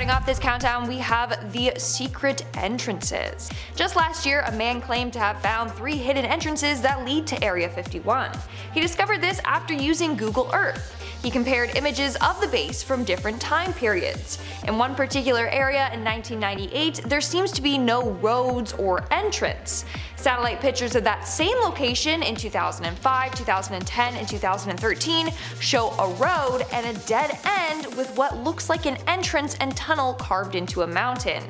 Starting off this countdown, we have the secret entrances. Just last year, a man claimed to have found 3 hidden entrances that lead to Area 51. He discovered this after using Google Earth. He compared images of the base from different time periods. In one particular area in 1998, there seems to be no roads or entrance. Satellite pictures of that same location in 2005, 2010, and 2013 show a road and a dead end with what looks like an entrance and tunnel carved into a mountain.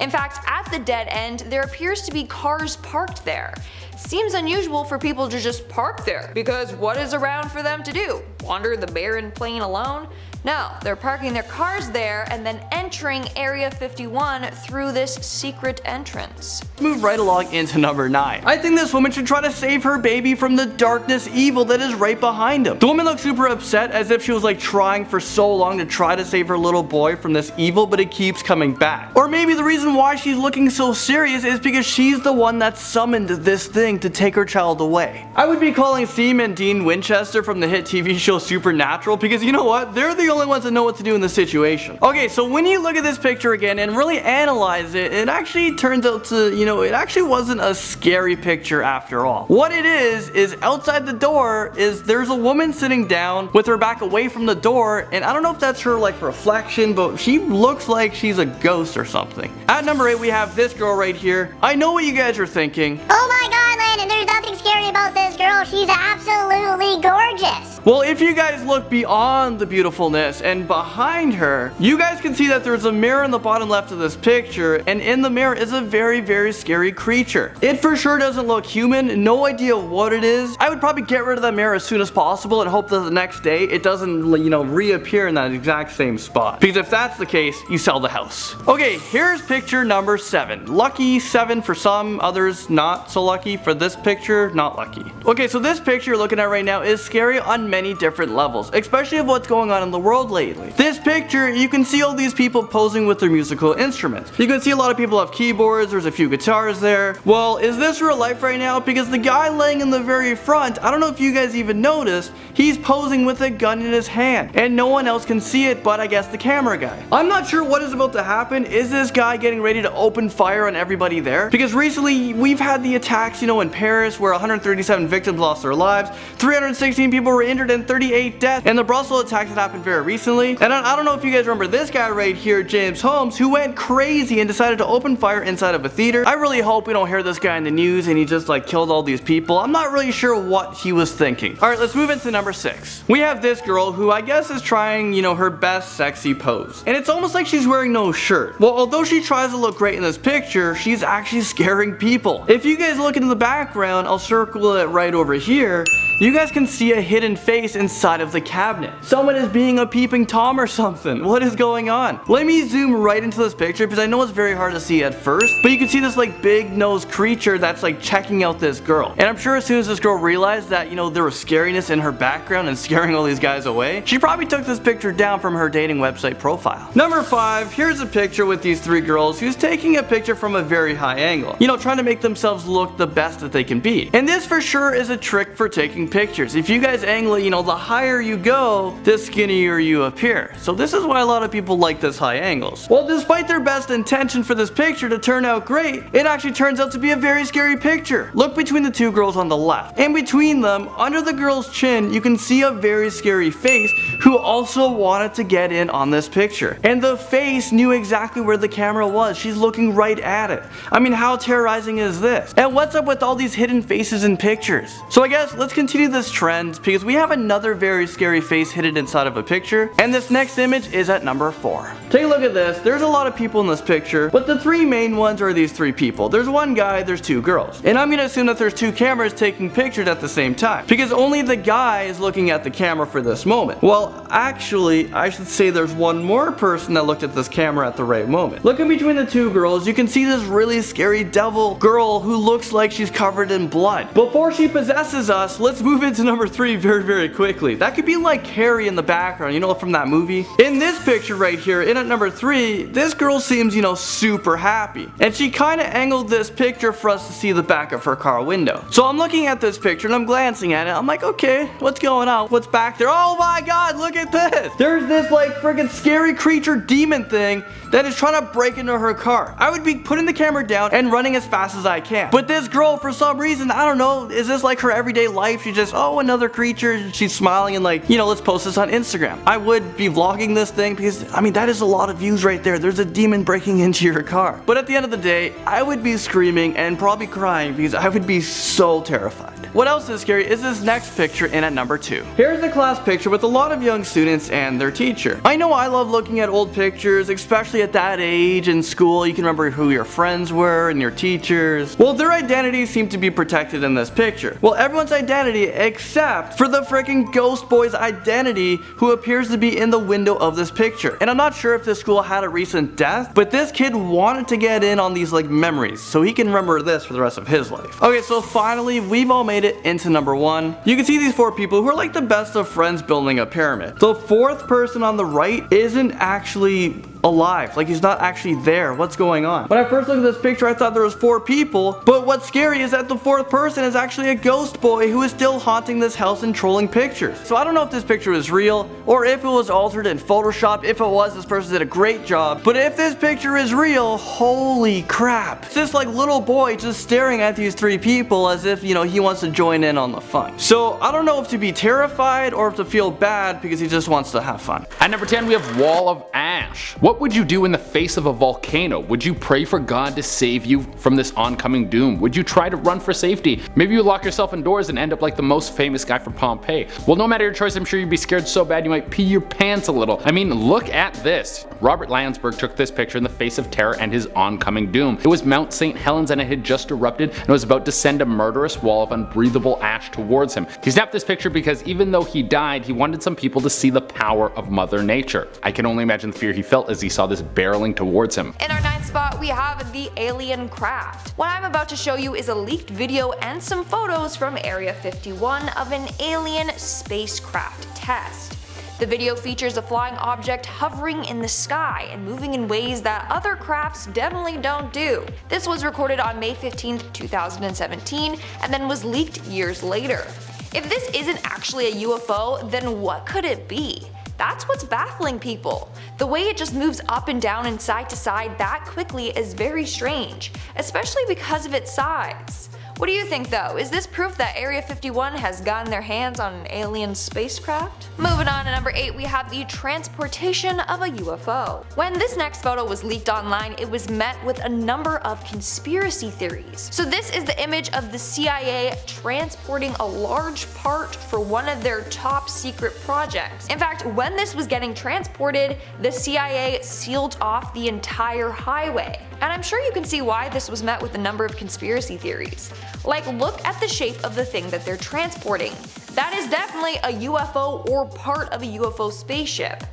In fact, at the dead end, there appears to be cars parked there. Seems unusual for people to just park there, because what is around for them to do? Wander the barren plain alone? No, they're parking their cars there and then entering Area 51 through this secret entrance. Move right along into number 9. I think this woman should try to save her baby from the darkness evil that is right behind him. The woman looks super upset, as if she was like trying for so long to try to save her little boy from this evil, but it keeps coming back. Or maybe the reason why she's looking so serious is because she's the one that summoned this thing to take her child away. I would be calling Theme and Dean Winchester from the hit TV show Supernatural, because you know what? They're the only ones that know what to do in this situation. Okay, so when you look at this picture again and really analyze it, it actually turns out to, it actually wasn't a scary picture after all. What it is outside the door there's a woman sitting down with her back away from the door, and I don't know if that's her like reflection, but she looks like she's a ghost or something. At number 8, we have this girl right here. I know what you guys are thinking. Oh my god, Landon, there's nothing scary about this girl. She's absolutely gorgeous. Well, if you guys look beyond the beautifulness and behind her, you guys can see that there's a mirror in the bottom left of this picture, and in the mirror is a very scary creature. It for sure doesn't look human, no idea what it is. I would probably get rid of that mirror as soon as possible and hope that the next day it doesn't, reappear in that exact same spot. Because if that's the case, you sell the house. Okay, here's picture number 7. Lucky 7 for some, others not so lucky. For this picture, not lucky. Okay, so this picture you're looking at right now is scary on many different levels, especially of what's going on in the world lately. This picture, you can see all these people posing with their musical instruments. You can see a lot of people have keyboards, there's a few guitars there. Well, is this real life right now? Because the guy laying in the very front, I don't know if you guys even noticed, he's posing with a gun in his hand, and no one else can see it but I guess the camera guy. I'm not sure what is about to happen. Is this guy getting ready to open fire on everybody there? Because recently we've had the attacks, in Paris, where 137 victims lost their lives, 316 people were injured, and 38 deaths, and the Brussels attacks that happened very recently. And I don't know if you guys remember this guy right here, James Holmes, who went crazy and decided to open fire inside of a theater. I really hope we don't hear this guy in the news and he just killed all these people. I'm not really sure what he was thinking. Alright, let's move into number 6. We have this girl who I guess is trying, her best sexy pose. And it's almost like she's wearing no shirt. Well, although she tries to look great in this picture, she's actually scaring people. If you guys look into the background, I'll circle it right over here. You guys can see a hidden face inside of the cabinet. Someone is being a peeping Tom or something. What is going on? Let me zoom right into this picture because I know it's very hard to see at first, but you can see this big nosed creature that's checking out this girl. And I'm sure as soon as this girl realized that, there was scariness in her background and scaring all these guys away, she probably took this picture down from her dating website profile. Number 5, here's a picture with these 3 girls who's taking a picture from a very high angle. Trying to make themselves look the best that they can be. And this for sure is a trick for taking pictures. If you guys angle it, the higher you go, the skinnier you appear. So this is why a lot of people like this high angles. Well, despite their best intention for this picture to turn out great, it actually turns out to be a very scary picture. Look between the 2 girls on the left. And between them, under the girl's chin, you can see a very scary face who also wanted to get in on this picture. And the face knew exactly where the camera was. She's looking right at it. I mean, how terrorizing is this? And what's up with all these hidden faces in pictures? So I guess let's continue this trend because we have another very scary face hidden inside of a picture, and this next image is at number 4. Take a look at this. There's a lot of people in this picture, but the 3 main ones are these 3 people. There's one guy, there's 2 girls. And I'm gonna assume that there's 2 cameras taking pictures at the same time, because only the guy is looking at the camera for this moment. Well, actually, I should say there's one more person that looked at this camera at the right moment. Looking between the 2 girls, you can see this really scary devil girl who looks like she's covered in blood. Before she possesses us, let's move into number 3 very quickly. That could be like Carrie in the background, you know, from that movie. In this picture right here, in at number 3, this girl seems, you know, super happy. And she kind of angled this picture for us to see the back of her car window. So I'm looking at this picture and I'm glancing at it. I'm like, okay, what's going on? What's back there? Oh my god, look at this! There's this like freaking scary creature demon thing that is trying to break into her car. I would be putting the camera down and running as fast as I can. But this girl, for some reason, I don't know, is this like her everyday life? She just, oh, another creature. She's smiling and like, you know, let's post this on Instagram. I would be vlogging this thing because, I mean, that is a lot of views right there. There's a demon breaking into your car. But at the end of the day, I would be screaming and probably crying because I would be so terrified. What else is scary is this next picture in at number 2. Here's a class picture with a lot of young students and their teacher. I know I love looking at old pictures, especially at that age in school. You can remember who your friends were and your teachers. Well, their identities seem to be protected in this picture. Well, everyone's identity except for the freaking ghost boy's identity, who appears to be in the window of this picture. And I'm not sure if this school had a recent death, but this kid wanted to get in on these like memories so he can remember this for the rest of his life. Okay, so finally we've all made it into number 1. You can see these 4 people who are like the best of friends building a pyramid. The 4th person on the right isn't actually alive, like he's not actually there. What's going on? When I first looked at this picture, I thought there was 4 people, but what's scary is that the 4th person is actually a ghost boy who is still haunting this house and trolling pictures. So I don't know if this picture is real or if it was altered in Photoshop. If it was, this person did a great job. But if this picture is real, holy crap. It's this like little boy just staring at these 3 people as if, you know, he wants to join in on the fun. So I don't know if to be terrified or if to feel bad because he just wants to have fun. At number 10 we have Wall of Ash. What would you do in the face of a volcano? Would you pray for God to save you from this oncoming doom? Would you try to run for safety? Maybe you lock yourself indoors and end up like the most famous guy from Pompeii. Well, no matter your choice, I'm sure you'd be scared so bad you might pee your pants a little. I mean, look at this. Robert Landsberg took this picture in the face of terror and his oncoming doom. It was Mount St. Helens and it had just erupted and was about to send a murderous wall of unbreathable ash towards him. He snapped this picture because even though he died, he wanted some people to see the power of Mother Nature. I can only imagine the fear he felt as he saw this barreling towards him. In our 9th spot, we have the alien craft. What I'm about to show you is a leaked video and some photos from Area 51 of an alien spacecraft test. The video features a flying object hovering in the sky and moving in ways that other crafts definitely don't do. This was recorded on May 15, 2017 and then was leaked years later. If this isn't actually a UFO, then what could it be? That's what's baffling people. The way it just moves up and down and side to side that quickly is very strange, especially because of its size. What do you think though? Is this proof that Area 51 has gotten their hands on an alien spacecraft? Moving on to number 8, we have the transportation of a UFO. When this next photo was leaked online, it was met with a number of conspiracy theories. So this is the image of the CIA transporting a large part for one of their top secret projects. In fact, when this was getting transported, the CIA sealed off the entire highway. And I'm sure you can see why this was met with a number of conspiracy theories. Like, look at the shape of the thing that they're transporting. That is definitely a UFO or part of a UFO spaceship.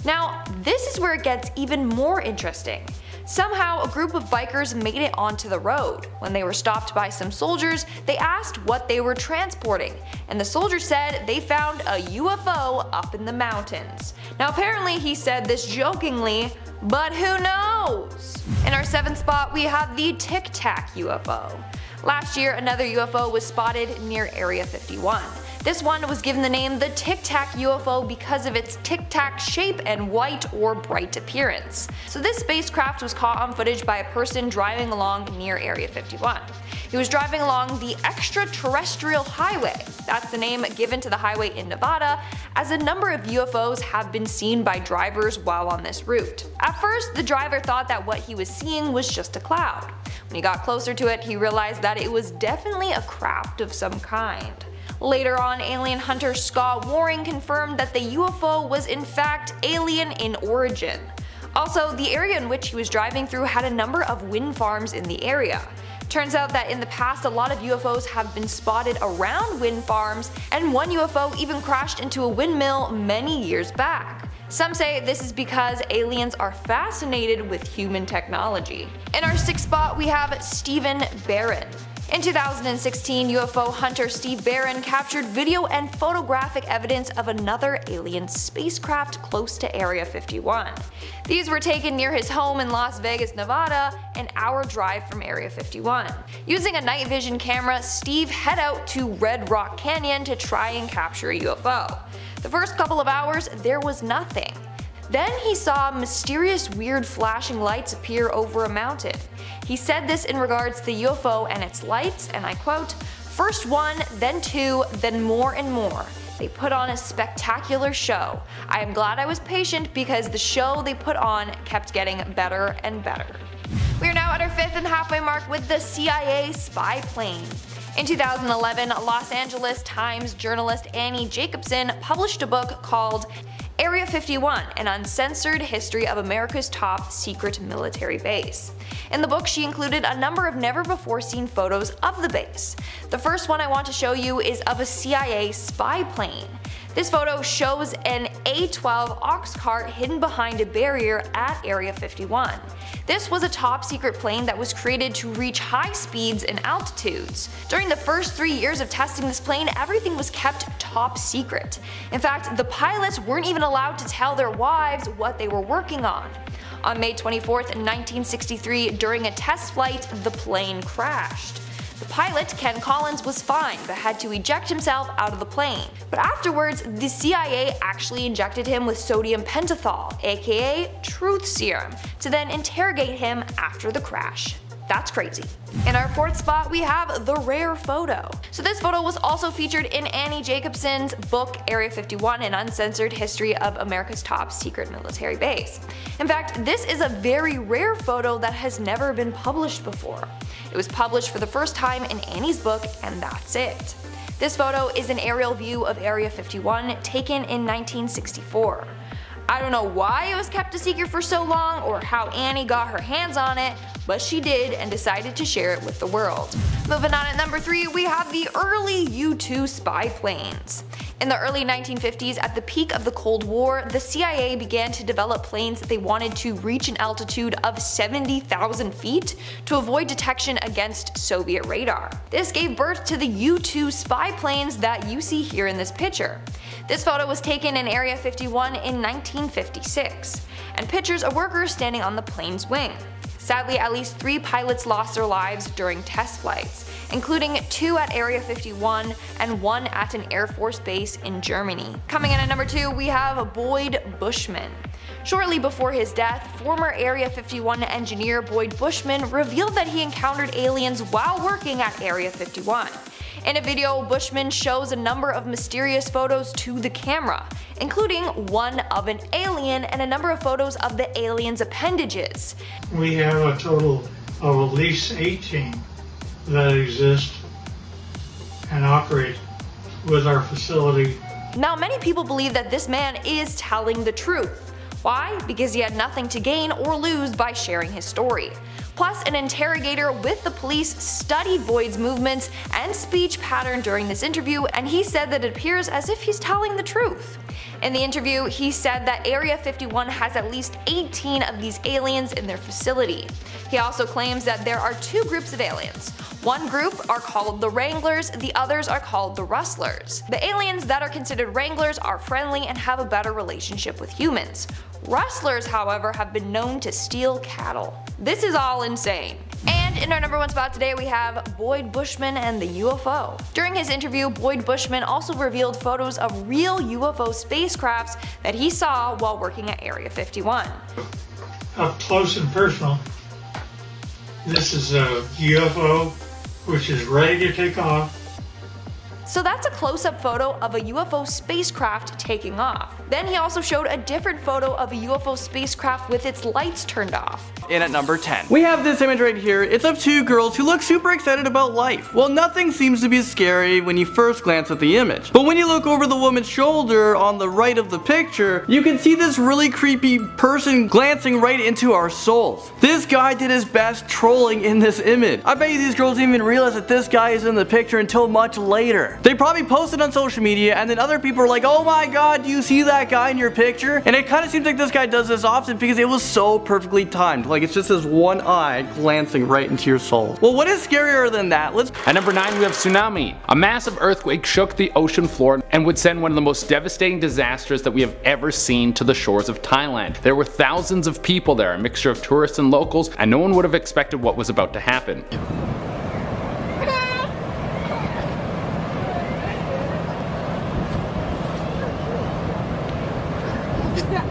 Now, this is where it gets even more interesting. Somehow, a group of bikers made it onto the road. When they were stopped by some soldiers, they asked what they were transporting, and the soldier said they found a UFO up in the mountains. Now apparently he said this jokingly, but who knows? In our 7th spot, we have the Tic Tac UFO. Last year, another UFO was spotted near Area 51. This one was given the name the Tic Tac UFO because of its tic tac shape and white or bright appearance. So this spacecraft was caught on footage by a person driving along near Area 51. He was driving along the extraterrestrial highway. That's the name given to the highway in Nevada, as a number of UFOs have been seen by drivers while on this route. At first, the driver thought that what he was seeing was just a cloud. When he got closer to it, he realized that it was definitely a craft of some kind. Later on, alien hunter Scott Waring confirmed that the UFO was in fact alien in origin. Also, the area in which he was driving through had a number of wind farms in the area. Turns out that in the past, a lot of UFOs have been spotted around wind farms, and one UFO even crashed into a windmill many years back. Some say this is because aliens are fascinated with human technology. In our 6th spot, we have Stephen Barron. In 2016, UFO hunter Steve Barron captured video and photographic evidence of another alien spacecraft close to Area 51. These were taken near his home in Las Vegas, Nevada, an hour drive from Area 51. Using a night vision camera, Steve head out to Red Rock Canyon to try and capture a UFO. The first couple of hours, there was nothing. Then he saw mysterious weird flashing lights appear over a mountain. He said this in regards to the UFO and its lights, and I quote, "First one, then two, then more and more. They put on a spectacular show. I am glad I was patient because the show they put on kept getting better and better." We are now at our 5th and halfway mark with the CIA spy plane. In 2011, Los Angeles Times journalist Annie Jacobson published a book called Area 51, an uncensored history of America's top secret military base. In the book, she included a number of never-before-seen photos of the base. The first one I want to show you is of a CIA spy plane. This photo shows an A-12 ox cart hidden behind a barrier at Area 51. This was a top secret plane that was created to reach high speeds and altitudes. During the first 3 years of testing this plane, everything was kept top secret. In fact, the pilots weren't even allowed to tell their wives what they were working on. On May 24th, 1963, during a test flight, the plane crashed. The pilot, Ken Collins, was fine but had to eject himself out of the plane. But afterwards, the CIA actually injected him with sodium pentothal, aka truth serum, to then interrogate him after the crash. That's crazy. In our 4th spot, we have the rare photo. So this photo was also featured in Annie Jacobson's book Area 51, an uncensored history of America's top secret military base. In fact, this is a very rare photo that has never been published before. It was published for the first time in Annie's book, and that's it. This photo is an aerial view of Area 51 taken in 1964. I don't know why it was kept a secret for so long or how Annie got her hands on it, but she did and decided to share it with the world. Moving on at number 3, we have the early U-2 spy planes. In the early 1950s, at the peak of the Cold War, the CIA began to develop planes that they wanted to reach an altitude of 70,000 feet to avoid detection against Soviet radar. This gave birth to the U-2 spy planes that you see here in this picture. This photo was taken in Area 51 in 1956, and pictures of workers standing on the plane's wing. Sadly, at least 3 pilots lost their lives during test flights, including 2 at Area 51 and 1 at an Air Force base in Germany. Coming in at number 2, we have Boyd Bushman. Shortly before his death, former Area 51 engineer Boyd Bushman revealed that he encountered aliens while working at Area 51. In a video, Bushman shows a number of mysterious photos to the camera, including one of an alien and a number of photos of the alien's appendages. We have a total of at least 18 that exist and operate with our facility. Now, many people believe that this man is telling the truth. Why? Because he had nothing to gain or lose by sharing his story. Plus, an interrogator with the police studied Boyd's movements and speech pattern during this interview, and he said that it appears as if he's telling the truth. In the interview, he said that Area 51 has at least 18 of these aliens in their facility. He also claims that there are 2 groups of aliens. One group are called the Wranglers, the others are called the Rustlers. The aliens that are considered Wranglers are friendly and have a better relationship with humans. Rustlers, however, have been known to steal cattle. This is all insane. And in our number 1 spot today, we have Boyd Bushman and the UFO. During his interview, Boyd Bushman also revealed photos of real UFO spacecrafts that he saw while working at Area 51. Up close and personal, this is a UFO which is ready to take off. So that's a close-up photo of a UFO spacecraft taking off. Then he also showed a different photo of a UFO spacecraft with its lights turned off. In at number 10, we have this image right here. It's of 2 girls who look super excited about life. Well, nothing seems to be scary when you first glance at the image. But when you look over the woman's shoulder on the right of the picture, you can see this really creepy person glancing right into our souls. This guy did his best trolling in this image. I bet you these girls didn't even realize that this guy is in the picture until much later. there. They probably posted on social media, and then other people are like, oh my god, do you see that guy in your picture? And it kind of seems like this guy does this often because it was so perfectly timed. Like, it's just this one eye glancing right into your soul. Well, what is scarier than that? At number 9, we have Tsunami. A massive earthquake shook the ocean floor and would send one of the most devastating disasters that we have ever seen to the shores of Thailand. There were thousands of people there, a mixture of tourists and locals, and no one would have expected what was about to happen.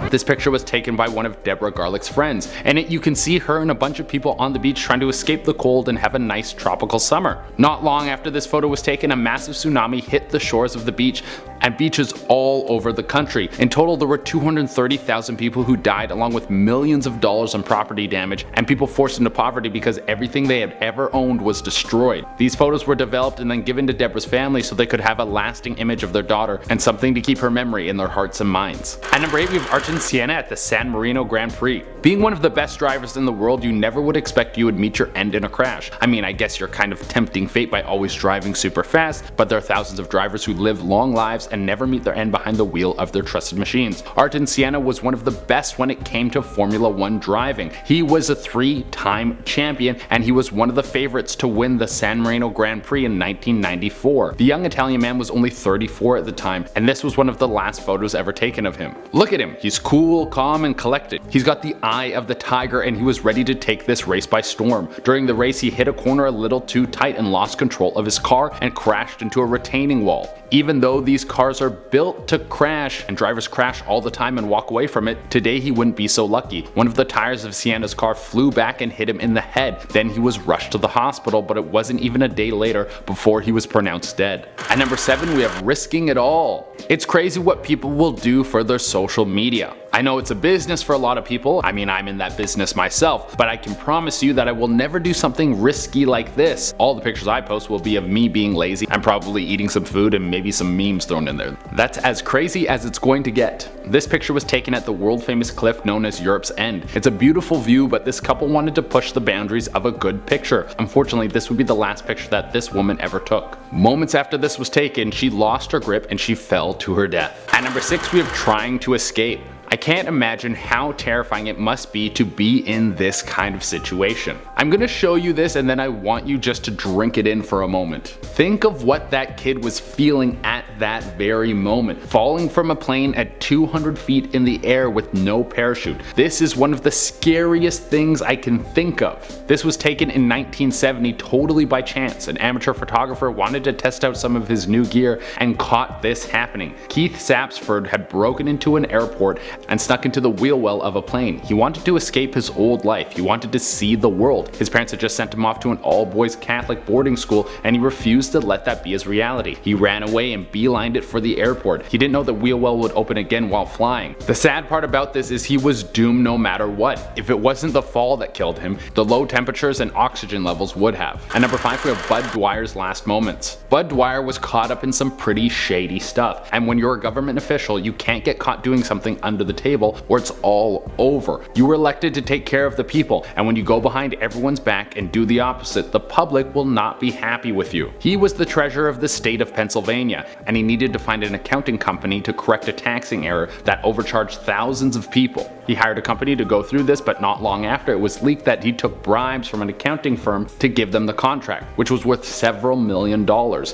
This picture was taken by one of Deborah Garlick's friends, and you can see her and a bunch of people on the beach trying to escape the cold and have a nice tropical summer. Not long after this photo was taken, a massive tsunami hit the shores of the beach and beaches all over the country. In total, there were 230,000 people who died, along with millions of dollars in property damage and people forced into poverty because everything they had ever owned was destroyed. These photos were developed and then given to Deborah's family so they could have a lasting image of their daughter and something to keep her memory in their hearts and minds. At number 8, we have Argent Sienna at the San Marino Grand Prix. Being one of the best drivers in the world, you never would expect you would meet your end in a crash. I mean, I guess you're kind of tempting fate by always driving super fast, but there are thousands of drivers who live long lives and never meet their end behind the wheel of their trusted machines. Argent Sienna was one of the best when it came to Formula 1 driving. He was a 3-time champion, and he was one of the favorites to win the San Marino Grand Prix in 1994. The young Italian man was only 34 at the time, and this was one of the last photos ever taken of him. Look at him, he's cool, calm, and collected. He's got the eye of the tiger, and he was ready to take this race by storm. During the race, he hit a corner a little too tight and lost control of his car and crashed into a retaining wall. Even though these cars are built to crash and drivers crash all the time and walk away from it, today he wouldn't be so lucky. One of the tires of Sienna's car flew back and hit him in the head. Then he was rushed to the hospital, but it wasn't even a day later before he was pronounced dead. At number 7, we have Risking It All. It's crazy what people will do for their social media. I know it's a business for a lot of people. I mean, I'm in that business myself, but I can promise you that I will never do something risky like this. All the pictures I post will be of me being lazy. I'm probably eating some food and maybe some memes thrown in there. That's as crazy as it's going to get. This picture was taken at the world famous cliff known as Europe's End. It's a beautiful view, but this couple wanted to push the boundaries of a good picture. Unfortunately, this would be the last picture that this woman ever took. Moments after this was taken, she lost her grip and she fell to her death. At number 6, we have Trying to Escape. I can't imagine how terrifying it must be to be in this kind of situation. I'm gonna show you this and then I want you just to drink it in for a moment. Think of what that kid was feeling at that very moment. Falling from a plane at 200 feet in the air with no parachute. This is one of the scariest things I can think of. This was taken in 1970 totally by chance. An amateur photographer wanted to test out some of his new gear and caught this happening. Keith Sapsford had broken into an airport and snuck into the wheel well of a plane. He wanted to escape his old life. He wanted to see the world. His parents had just sent him off to an all-boys Catholic boarding school, and he refused to let that be his reality. He ran away and beelined it for the airport. He didn't know the wheel well would open again while flying. The sad part about this is he was doomed no matter what. If it wasn't the fall that killed him, the low temperatures and oxygen levels would have. At number 5, we have Bud Dwyer's last moments. Bud Dwyer was caught up in some pretty shady stuff, and when you're a government official, you can't get caught doing something under the table or it's all over. You were elected to take care of the people, and when you go behind everyone's back and do the opposite, the public will not be happy with you. He was the treasurer of the state of Pennsylvania, and he needed to find an accounting company to correct a taxing error that overcharged thousands of people. He hired a company to go through this, but not long after it was leaked that he took bribes from an accounting firm to give them the contract, which was worth several $million.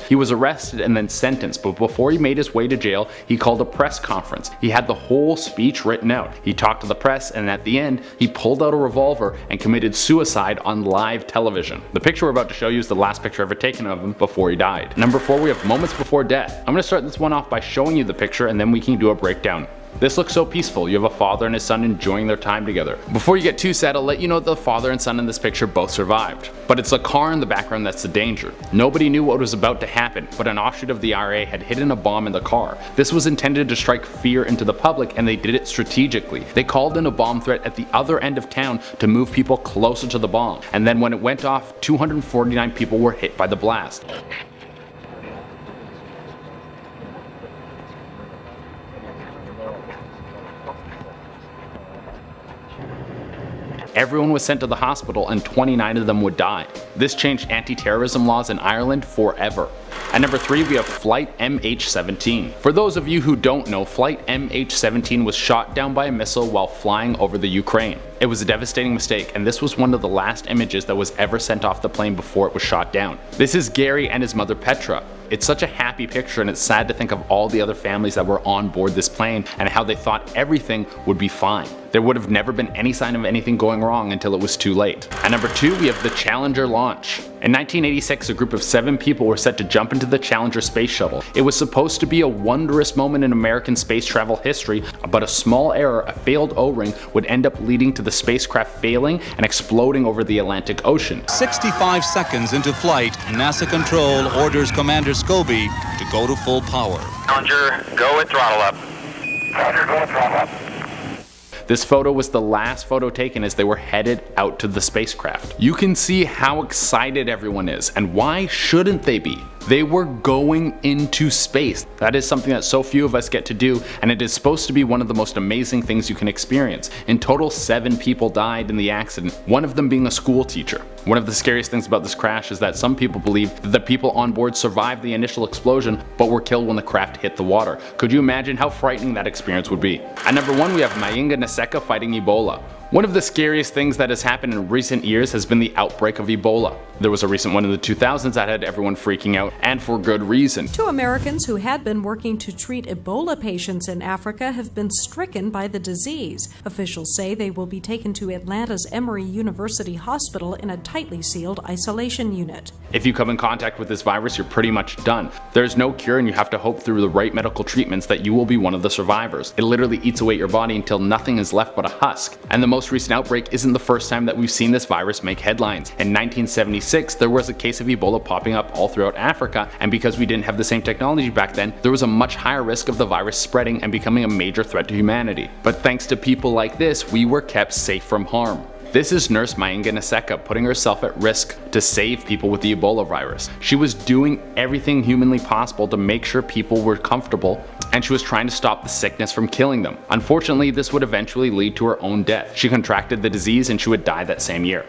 He was arrested and then sentenced, but before he made his way to jail, he called a press conference. He had the whole speech written out. He talked to the press, and at the end, he pulled out a revolver and committed suicide on live television. The picture we're about to show you is the last picture ever taken of him before he died. Number 4, we have Moments Before Death. I'm going to start this one off by showing you the picture and then we can do a breakdown. This looks so peaceful. You have a father and his son enjoying their time together. Before you get too sad, I'll let you know that the father and son in this picture both survived. But it's the car in the background that's the danger. Nobody knew what was about to happen, but an offshoot of the IRA had hidden a bomb in the car. This was intended to strike fear into the public, and they did it strategically. They called in a bomb threat at the other end of town to move people closer to the bomb. And then when it went off, 249 people were hit by the blast. everyone was sent to the hospital and 29 of them would die. This changed anti-terrorism laws in Ireland forever. At number 3 we have Flight MH17. For those of you who don't know, Flight MH17 was shot down by a missile while flying over the Ukraine. It was a devastating mistake, and this was one of the last images that was ever sent off the plane before it was shot down. This is Gary and his mother Petra. It's such a happy picture, and it's sad to think of all the other families that were on board this plane and how they thought everything would be fine. There would have never been any sign of anything going wrong until it was too late. At number 2 we have the Challenger launch. In 1986 a group of 7 people were set to jump into the Challenger space shuttle. It was supposed to be a wondrous moment in American space travel history, but a small error, a failed O-ring, would end up leading to the spacecraft failing and exploding over the Atlantic Ocean. 65 seconds into flight, NASA Control orders Commander Scobie to go to full power. Challenger, go with throttle up. Challenger, go with throttle up. This photo was the last photo taken as they were headed out to the spacecraft. You can see how excited everyone is, and why shouldn't they be? They were going into space. That is something that so few of us get to do, and it is supposed to be one of the most amazing things you can experience. In total, 7 people died in the accident, one of them being a school teacher. One of the scariest things about this crash is that some people believe that the people on board survived the initial explosion but were killed when the craft hit the water. Could you imagine how frightening that experience would be? At number 1 we have Mayenga Naseka fighting Ebola. One of the scariest things that has happened in recent years has been the outbreak of Ebola. There was a recent one in the 2000s that had everyone freaking out, and for good reason. 2 Americans who had been working to treat Ebola patients in Africa have been stricken by the disease. Officials say they will be taken to Atlanta's Emory University Hospital in a tightly sealed isolation unit. If you come in contact with this virus, you're pretty much done. There's no cure, and you have to hope through the right medical treatments that you will be one of the survivors. It literally eats away at your body until nothing is left but a husk. And the most recent outbreak isn't the first time that we've seen this virus make headlines. In 1976, there was a case of Ebola popping up all throughout Africa, and because we didn't have the same technology back then, there was a much higher risk of the virus spreading and becoming a major threat to humanity. But thanks to people like this, we were kept safe from harm. This is Nurse Mayenga Naseka putting herself at risk to save people with the Ebola virus. She was doing everything humanly possible to make sure people were comfortable, and she was trying to stop the sickness from killing them. Unfortunately, this would eventually lead to her own death. She contracted the disease and she would die that same year.